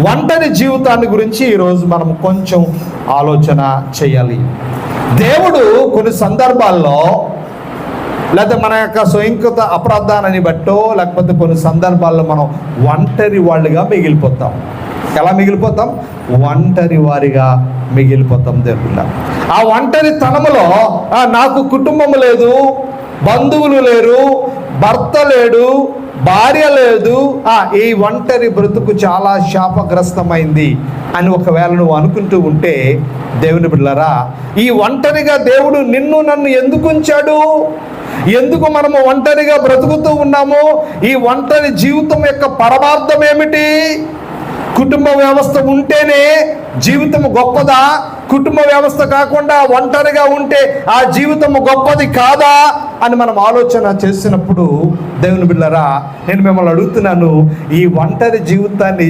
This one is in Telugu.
ఒంటరి జీవితాన్ని గురించి ఈరోజు మనం కొంచెం ఆలోచన చేయాలి. దేవుడు కొన్ని సందర్భాల్లో, లేదా మన యొక్క స్వయంకృత అపరాధాన్ని బట్టో, లేకపోతే కొన్ని సందర్భాల్లో మనం ఒంటరి వాళ్ళుగా మిగిలిపోతాం. ఎలా మిగిలిపోతాం? ఒంటరి వారిగా మిగిలిపోతాం. దేవుళ్ళ ఆ ఒంటరి తనములో నాకు కుటుంబం లేదు, బంధువులు లేరు, భర్త లేడు, భార్య లేదు, ఈ ఒంటరి బ్రతుకు చాలా శాపగ్రస్తమైంది అని ఒకవేళ నువ్వు అనుకుంటూ ఉంటే, దేవుని బిడ్డలారా, ఈ ఒంటరిగా దేవుడు నిన్ను నన్ను ఎందుకు ఉంచాడు? ఎందుకు మనము ఒంటరిగా బ్రతుకుతూ ఉన్నాము? ఈ ఒంటరి జీవితం యొక్క పరమార్థం ఏమిటి? కుటుంబ వ్యవస్థ ఉంటేనే జీవితం గొప్పదా? కుటుంబ వ్యవస్థ కాకుండా ఒంటరిగా ఉంటే ఆ జీవితం గొప్పది కాదా అని మనం ఆలోచన చేసినప్పుడు, దేవుని బిడ్డలారా, నేను మిమ్మల్ని అడుగుతున్నాను, ఈ ఒంటరి జీవితాన్ని